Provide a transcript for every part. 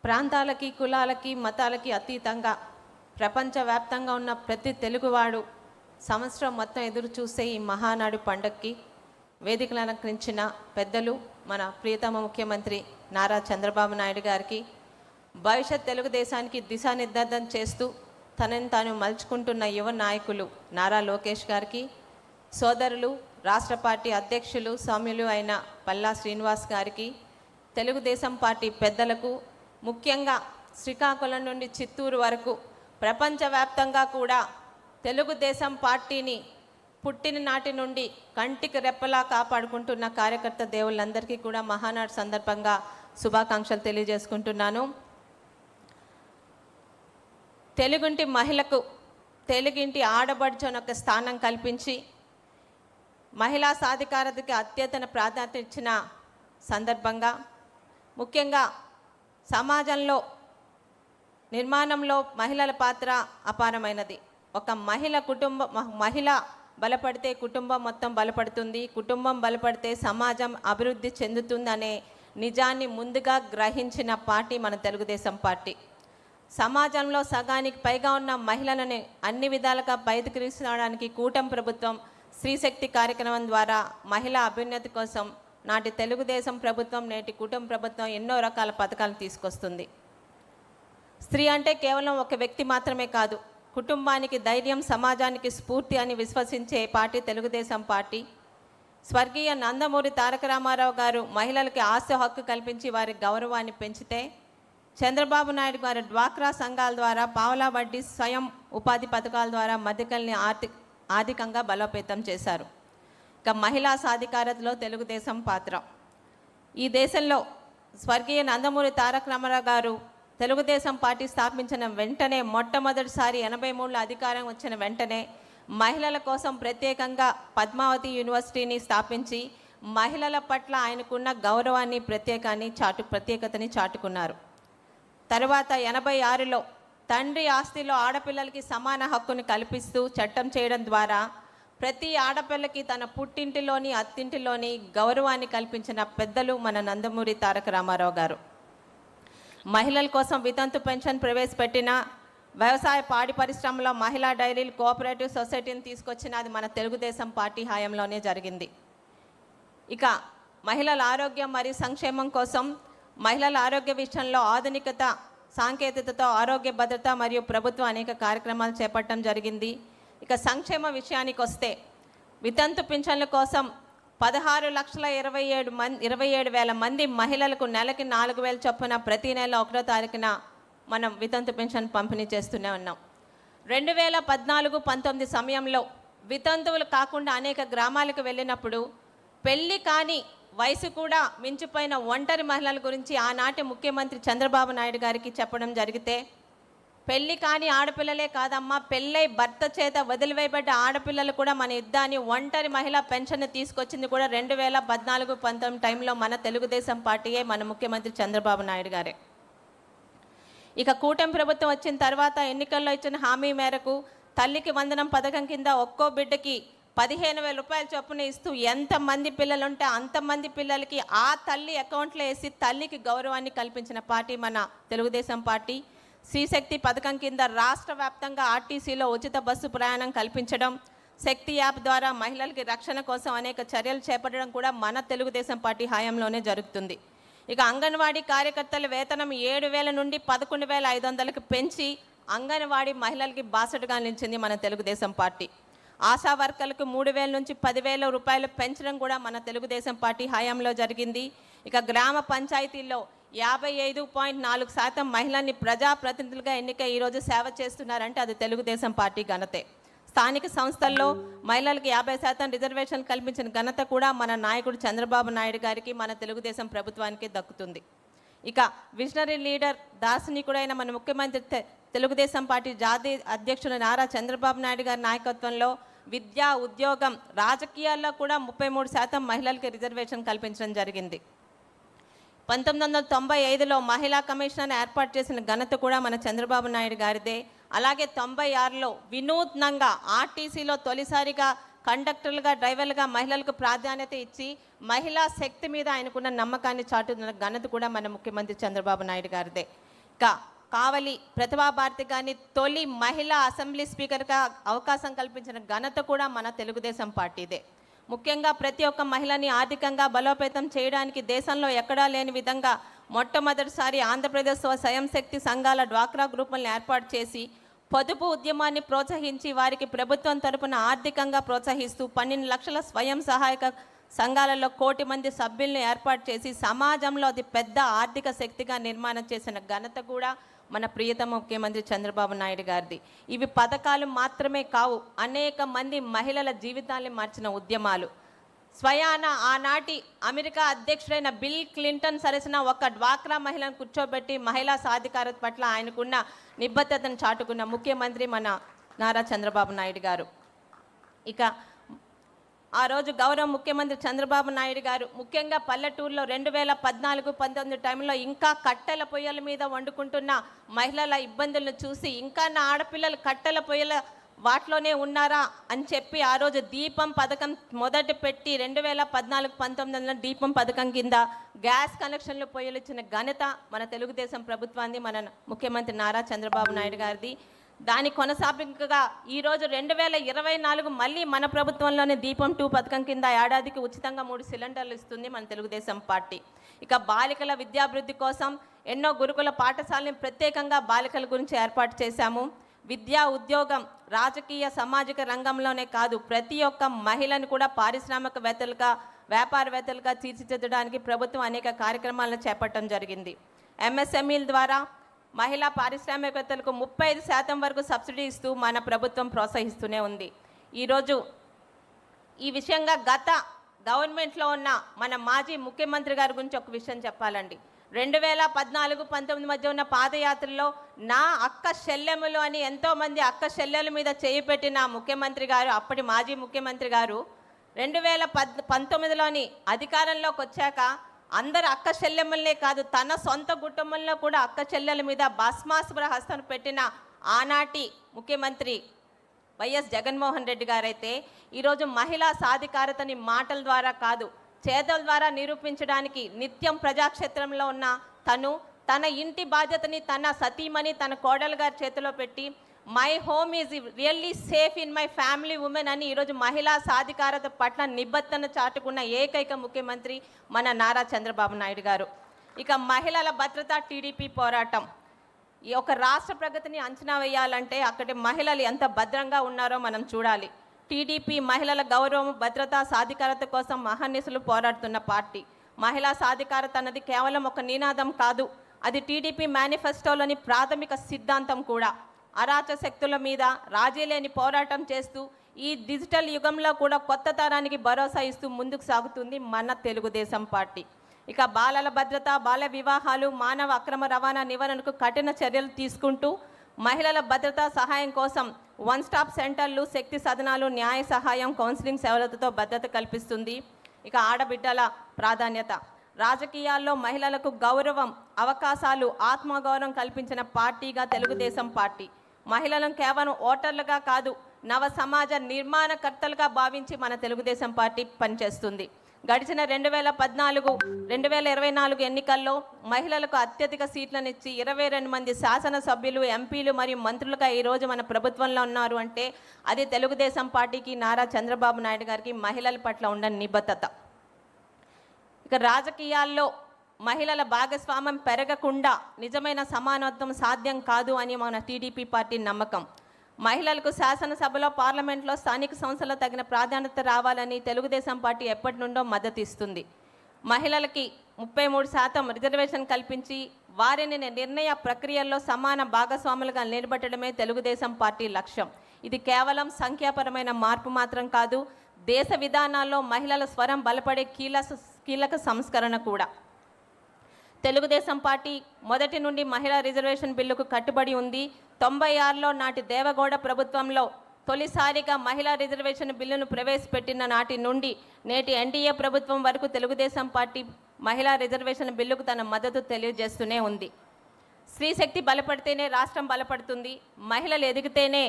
ప్రాంతాలకి, కులాలకి, మతాలకి అతీతంగా ప్రపంచవ్యాప్తంగా ఉన్న ప్రతి తెలుగువాడు సంవత్సరం మొత్తం ఎదురు చూసే ఈ మహానాడు పండగకి వేదికలు అలంకరించిన పెద్దలు మన ప్రియతమ ముఖ్యమంత్రి నారా చంద్రబాబు నాయుడు గారికి, భవిష్యత్ తెలుగుదేశానికి దిశానిర్దేశం చేస్తూ తనని తాను మలుచుకుంటున్న యువ నాయకులు నారా లోకేష్ గారికి, సోదరులు రాష్ట్ర పార్టీ అధ్యక్షులు సౌమ్యులు అయిన పల్లా శ్రీనివాస్ గారికి, తెలుగుదేశం పార్టీ పెద్దలకు, ముఖ్యంగా శ్రీకాకుళం నుండి చిత్తూరు వరకు ప్రపంచవ్యాప్తంగా కూడా తెలుగుదేశం పార్టీని పుట్టిన నాటి నుండి కంటికి రెప్పలా కాపాడుకుంటున్న కార్యకర్త దేవుళ్ళందరికీ కూడా మహానాడు సందర్భంగా శుభాకాంక్షలు తెలియజేసుకుంటున్నాను. తెలుగుంటి మహిళకు తెలుగింటి ఆడబడుచొనొక స్థానం కల్పించి మహిళా సాధికారతకి అత్యతన ప్రాధాన్యత ఇచ్చిన సందర్భంగా, ముఖ్యంగా సమాజంలో నిర్మాణంలో మహిళల పాత్ర అపారమైనది. ఒక మహిళ బలపడితే కుటుంబం మొత్తం బలపడుతుంది, కుటుంబం బలపడితే సమాజం అభివృద్ధి చెందుతుందనే నిజాన్ని ముందుగా గ్రహించిన పార్టీ మన తెలుగుదేశం పార్టీ. సమాజంలో సగానికి పైగా ఉన్న మహిళలను అన్ని విధాలుగా బయటకు తీసుకురావడానికి కూటమి ప్రభుత్వం స్త్రీశక్తి కార్యక్రమం ద్వారా మహిళా అభ్యున్నతి కోసం నాటి తెలుగుదేశం ప్రభుత్వం, నేటి కూటమి ప్రభుత్వం ఎన్నో రకాల పథకాలు తీసుకొస్తుంది. స్త్రీ అంటే కేవలం ఒక వ్యక్తి మాత్రమే కాదు, కుటుంబానికి ధైర్యం, సమాజానికి స్ఫూర్తి అని విశ్వసించే పార్టీ తెలుగుదేశం పార్టీ. స్వర్గీయ నందమూరి తారక రామారావు గారు మహిళలకి ఆస్తి హక్కు కల్పించి వారి గౌరవాన్ని పెంచితే, చంద్రబాబు నాయుడు గారు డ్వాక్రా సంఘాల ద్వారా పావలా వడ్డీ స్వయం ఉపాధి పథకాల ద్వారా మధ్యకల్ని ఆర్థికంగా బలోపేతం చేశారు. ఇక మహిళా సాధికారతలో తెలుగుదేశం పాత్ర. ఈ దేశంలో స్వర్గీయ నందమూరి తారక రామారావు గారు తెలుగుదేశం పార్టీ స్థాపించిన వెంటనే, మొట్టమొదటిసారి 83లో అధికారం వచ్చిన వెంటనే మహిళల కోసం ప్రత్యేకంగా పద్మావతి యూనివర్సిటీని స్థాపించి మహిళల పట్ల ఆయనకున్న గౌరవాన్ని, ప్రత్యేకతని చాటుకున్నారు. తర్వాత 86లో తండ్రి ఆస్తిలో ఆడపిల్లలకి సమాన హక్కును కల్పిస్తూ చట్టం చేయడం ద్వారా ప్రతి ఆడపిల్లకి తన పుట్టింటిలోని, అత్తింటిలోని గౌరవాన్ని కల్పించిన పెద్దలు మన నందమూరి తారక రామారావు గారు. మహిళల కోసం వితంతు పెన్షన్ ప్రవేశపెట్టిన, వ్యవసాయ పాడి పరిశ్రమలో మహిళా డైరీలు, కోఆపరేటివ్ సొసైటీని తీసుకొచ్చిన అది మన తెలుగుదేశం పార్టీ హయాంలోనే జరిగింది. ఇక మహిళల ఆరోగ్యం మరియు సంక్షేమం కోసం మహిళల ఆరోగ్య విషయంలో ఆధునికత, సాంకేతికతతో ఆరోగ్య భద్రత మరియు ప్రభుత్వం అనేక కార్యక్రమాలు చేపట్టడం జరిగింది. ఇక సంక్షేమ విషయానికి వస్తే వితంతు పింఛన్ల కోసం 16,27,000 మంది మహిళలకు నెలకి 4,000 చొప్పున ప్రతి నెల 1వ తారీఖున మనం వితంతు పెన్షన్ పంపిణీ చేస్తూనే ఉన్నాం. 2014-19 సమయంలో వితంతువులు కాకుండా అనేక గ్రామాలకు వెళ్ళినప్పుడు పెళ్ళి కాని వయసు కూడా మించిపోయిన ఒంటరి మహిళల గురించి ఆనాటి ముఖ్యమంత్రి చంద్రబాబు నాయుడు గారికి చెప్పడం జరిగితే, పెళ్ళి కాని ఆడపిల్లలే కాదమ్మా, పెళ్ళై భర్త చేత వదిలివేయబడ్డ ఆడపిల్లలు కూడా మన యుద్ధాన్ని ఒంటరి మహిళా పెన్షన్ తీసుకొచ్చింది కూడా 2014-19 టైంలో మన తెలుగుదేశం పార్టీయే, మన ముఖ్యమంత్రి చంద్రబాబు నాయుడు గారే. ఇక కూటమి ప్రభుత్వం వచ్చిన తర్వాత ఎన్నికల్లో ఇచ్చిన హామీ మేరకు తల్లికి వందనం పథకం కింద ఒక్కో బిడ్డకి 15,000 రూపాయల చొప్పున ఇస్తూ ఎంతమంది పిల్లలుంటే అంతమంది పిల్లలకి ఆ తల్లి అకౌంట్లో వేసి తల్లికి గౌరవాన్ని కల్పించిన పార్టీ మన తెలుగుదేశం పార్టీ. శ్రీశక్తి పథకం కింద రాష్ట్ర వ్యాప్తంగా ఆర్టీసీలో ఉచిత బస్సు ప్రయాణం కల్పించడం, శక్తి యాప్ ద్వారా మహిళలకి రక్షణ కోసం అనేక చర్యలు చేపట్టడం కూడా మన తెలుగుదేశం పార్టీ హయాంలోనే జరుగుతుంది. ఇక అంగన్వాడీ కార్యకర్తల వేతనం 7,000 నుండి 11,500కి పెంచి అంగన్వాడీ మహిళలకి బాసటగా నిలిచింది మన తెలుగుదేశం పార్టీ. ఆశా వర్కర్లకు 3,000 నుంచి 10,000 రూపాయలు పెంచడం కూడా మన తెలుగుదేశం పార్టీ హయాంలో జరిగింది. ఇక గ్రామ పంచాయతీల్లో 55.4% మహిళల్ని ప్రజాప్రతినిధులుగా ఎన్నికై ఈరోజు సేవ చేస్తున్నారంటే అది తెలుగుదేశం పార్టీ ఘనతే. స్థానిక సంస్థల్లో మహిళలకు 50% రిజర్వేషన్ కల్పించిన ఘనత కూడా మన నాయకుడు చంద్రబాబు నాయుడు గారికి, మన తెలుగుదేశం ప్రభుత్వానికి దక్కుతుంది. ఇక విజనరీ లీడర్, దార్శనికుడైన మన ముఖ్యమంత్రి తెలుగుదేశం పార్టీ జాతీయ అధ్యక్షుడు నారా చంద్రబాబు నాయుడు గారి నాయకత్వంలో విద్య, ఉద్యోగం, రాజకీయాల్లో కూడా 33% మహిళలకి రిజర్వేషన్ కల్పించడం జరిగింది. 1995లో మహిళా కమిషన్ ఏర్పాటు చేసిన ఘనత కూడా మన చంద్రబాబు నాయుడు గారిదే. అలాగే 96లో వినూత్నంగా ఆర్టీసీలో తొలిసారిగా కండక్టర్లుగా, డ్రైవర్లుగా మహిళలకు ప్రాధాన్యత ఇచ్చి మహిళా శక్తి మీద ఆయనకున్న నమ్మకాన్ని చాటుతున్న ఘనత కూడా మన ముఖ్యమంత్రి చంద్రబాబు నాయుడు గారిదే. కావలి ప్రతిభాభారతి గారిని తొలి మహిళా అసెంబ్లీ స్పీకర్గా అవకాశం కల్పించిన ఘనత కూడా మన తెలుగుదేశం పార్టీదే. ముఖ్యంగా ప్రతి ఒక్క మహిళని ఆర్థికంగా బలోపేతం చేయడానికి దేశంలో ఎక్కడా లేని విధంగా మొట్టమొదటిసారి ఆంధ్రప్రదేశ్ స్వయం శక్తి సంఘాల డ్వాక్రా గ్రూపులను ఏర్పాటు చేసి పొదుపు ఉద్యమాన్ని ప్రోత్సహించి వారికి ప్రభుత్వం తరపున ఆర్థికంగా ప్రోత్సహిస్తూ 12 లక్షల స్వయం సహాయక సంఘాలలో 1 కోటి మంది సభ్యులను ఏర్పాటు చేసి సమాజంలో అది పెద్ద ఆర్థిక శక్తిగా నిర్మాణం చేసిన ఘనత కూడా మన ప్రియతమ ముఖ్యమంత్రి చంద్రబాబు నాయుడు గారిది. ఇవి పథకాలు మాత్రమే కావు, అనేక మంది మహిళల జీవితాన్ని మార్చిన ఉద్యమాలు. స్వయాన ఆనాటి అమెరికా అధ్యక్షుడైన బిల్ క్లింటన్ సరసన ఒక డ్వాక్రా మహిళను కూర్చోబెట్టి మహిళా సాధికారత పట్ల ఆయనకున్న నిబద్ధతను చాటుకున్న ముఖ్యమంత్రి మన నారా చంద్రబాబు నాయుడు గారు. ఇక ఆ రోజు గౌరవ ముఖ్యమంత్రి చంద్రబాబు నాయుడు గారు ముఖ్యంగా పల్లెటూరులో 2014-19 టైంలో ఇంకా కట్టెల పొయ్యల మీద వండుకుంటున్న మహిళల ఇబ్బందులను చూసి ఇంకా నా ఆడపిల్లలు కట్టెల పొయ్యల వాటిలోనే ఉన్నారా అని చెప్పి ఆ రోజు దీపం పథకం మొదటి పెట్టి 2014-19లో దీపం పథకం కింద గ్యాస్ కనెక్షన్లు పొయ్యలు ఇచ్చిన ఘనత మన తెలుగుదేశం ప్రభుత్వాన్ని, మన ముఖ్యమంత్రి నారా చంద్రబాబు నాయుడు గారిది. దాని కొనసాగింపుగా ఈరోజు 2024 మళ్ళీ మన ప్రభుత్వంలోనే దీపం 2 పథకం కింద ఏడాదికి ఉచితంగా 3 సిలిండర్లు ఇస్తుంది మన తెలుగుదేశం పార్టీ. ఇక బాలికల విద్యాభివృద్ధి కోసం ఎన్నో గురుకుల పాఠశాలని ప్రత్యేకంగా బాలికల గురించి ఏర్పాటు చేశాము. విద్యా, ఉద్యోగం, రాజకీయ, సామాజిక రంగంలోనే కాదు ప్రతి ఒక్క మహిళను కూడా పారిశ్రామికవేత్తలుగా, వ్యాపారవేత్తలుగా తీర్చిదిద్దడానికి ప్రభుత్వం అనేక కార్యక్రమాలను చేపట్టడం జరిగింది. ఎంఎస్ఎంఈల ద్వారా మహిళా పారిశ్రామికవేత్తలకు 35% వరకు సబ్సిడీ ఇస్తూ మన ప్రభుత్వం ప్రోత్సహిస్తూనే ఉంది. ఈరోజు ఈ విషయంగా గత గవర్నమెంట్లో ఉన్న మన మాజీ ముఖ్యమంత్రి గారి గురించి ఒక విషయం చెప్పాలండి. 2014-19 మధ్య ఉన్న పాదయాత్రలో నా అక్క చెల్లెములు అని ఎంతోమంది అక్క చెల్లెల మీద చేయి పెట్టిన ముఖ్యమంత్రి గారు, అప్పటి మాజీ ముఖ్యమంత్రి గారు 2019లోని అధికారంలోకి వచ్చాక అందరు అక్క చెల్లెమ్మలనే కాదు తన సొంత కుటుంబంలో కూడా అక్క చెల్లెల మీద భస్మాసుర హస్తం పెట్టిన ఆనాటి ముఖ్యమంత్రి వైఎస్ జగన్మోహన్ రెడ్డి గారైతే ఈరోజు మహిళా సాధికారతని మాటల ద్వారా కాదు చేతల ద్వారా నిరూపించడానికి నిత్యం ప్రజాక్షేత్రంలో ఉన్న తన ఇంటి బాధ్యతని తన సతీమణి తన కోడలు గారి చేతిలో పెట్టి my home is really safe in my family women అని ఈరోజు మహిళా సాధికారత పట్ల నిబద్ధతను చాటుకున్న ఏకైక ముఖ్యమంత్రి మన నారా చంద్రబాబు నాయుడు గారు. ఇక మహిళల భద్రత, టీడీపీ పోరాటం. ఈ ఒక రాష్ట్ర ప్రగతిని అంచనా వేయాలంటే అక్కడి మహిళలు ఎంత భద్రంగా ఉన్నారో మనం చూడాలి. టీడీపీ మహిళల గౌరవం, భద్రత, సాధికారత కోసం మహర్నిశలు పోరాడుతున్న పార్టీ. మహిళా సాధికారత అన్నది కేవలం ఒక నినాదం కాదు, అది టీడీపీ మేనిఫెస్టోలోని ప్రాథమిక సిద్ధాంతం కూడా. అరాచక శక్తుల మీద రాజీ లేని పోరాటం చేస్తూ ఈ డిజిటల్ యుగంలో కూడా కొత్త తరానికి భరోసా ఇస్తూ ముందుకు సాగుతుంది మన తెలుగుదేశం పార్టీ. ఇక బాలల భద్రత, బాల వివాహాలు, మానవ అక్రమ రవాణా నివారణకు కఠిన చర్యలు తీసుకుంటూ మహిళల భద్రత సహాయం కోసం 1 స్టాప్ సెంటర్లు, శక్తి సదనాలు, న్యాయ సహాయం, కౌన్సిలింగ్ సేవలతో భద్రత కల్పిస్తుంది. ఇక ఆడబిడ్డల ప్రాధాన్యత. రాజకీయాల్లో మహిళలకు గౌరవం, అవకాశాలు, ఆత్మగౌరవం కల్పించిన పార్టీగా తెలుగుదేశం పార్టీ. మహిళలను కేవలం ఓటర్లుగా కాదు నవ సమాజ నిర్మాణకర్తలుగా భావించి మన తెలుగుదేశం పార్టీ పనిచేస్తుంది. గడిచిన 2014-2024 ఎన్నికల్లో మహిళలకు అత్యధిక సీట్లను ఇచ్చి 22 మంది శాసనసభ్యులు, ఎంపీలు మరియు మంత్రులుగా ఈరోజు మన ప్రభుత్వంలో ఉన్నారు అంటే అది తెలుగుదేశం పార్టీకి, నారా చంద్రబాబు నాయుడు గారికి మహిళల పట్ల ఉన్న నిబద్ధత. ఇక రాజకీయాల్లో మహిళల భాగస్వామ్యం పెరగకుండా నిజమైన సమానత్వం సాధ్యం కాదు అని మన టీడీపీ పార్టీ నమ్మకం. మహిళలకు శాసనసభలో, పార్లమెంట్లో, స్థానిక సంస్థల్లో తగిన ప్రాధాన్యత రావాలని తెలుగుదేశం పార్టీ ఎప్పటి నుండో మద్దతు ఇస్తుంది. మహిళలకి 33% రిజర్వేషన్ కల్పించి వారిని నిర్ణయ ప్రక్రియల్లో సమాన భాగస్వాములుగా నిలబెట్టడమే తెలుగుదేశం పార్టీ లక్ష్యం. ఇది కేవలం సంఖ్యాపరమైన మార్పు మాత్రం కాదు, దేశ విధానాల్లో మహిళల స్వరం బలపడే కీలక సంస్కరణ కూడా. తెలుగుదేశం పార్టీ మొదటి నుండి మహిళా రిజర్వేషన్ బిల్లుకు కట్టుబడి ఉంది. 96లో నాటి దేవగౌడ ప్రభుత్వంలో తొలిసారిగా మహిళా రిజర్వేషన్ బిల్లును ప్రవేశపెట్టిన నాటి నుండి నేటి ఎన్డీఏ ప్రభుత్వం వరకు తెలుగుదేశం పార్టీ మహిళా రిజర్వేషన్ బిల్లుకు తన మద్దతు తెలియజేస్తూనే ఉంది. స్త్రీ శక్తి బలపడితేనే రాష్ట్రం బలపడుతుంది, మహిళలు ఎదిగితేనే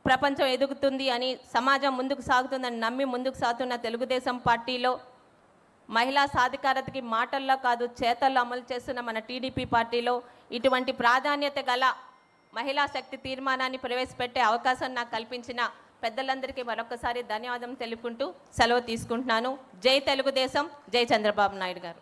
ప్రపంచం ఎదుగుతుంది అని, సమాజం ముందుకు సాగుతుందని నమ్మి ముందుకు సాగుతున్న తెలుగుదేశం పార్టీలో మహిళా సాధికారతకి మాటల్లో కాదు చేతల్లో అమలు చేస్తున్న మన టీడీపీ పార్టీలో ఇటువంటి ప్రాధాన్యత గల మహిళా శక్తి తీర్మానాన్ని ప్రవేశపెట్టే అవకాశం నాకు కల్పించిన పెద్దలందరికీ మరొకసారి ధన్యవాదం తెలుపుకుంటూ సెలవు తీసుకుంటున్నాను. జై తెలుగుదేశం, జై చంద్రబాబు నాయుడు గారు.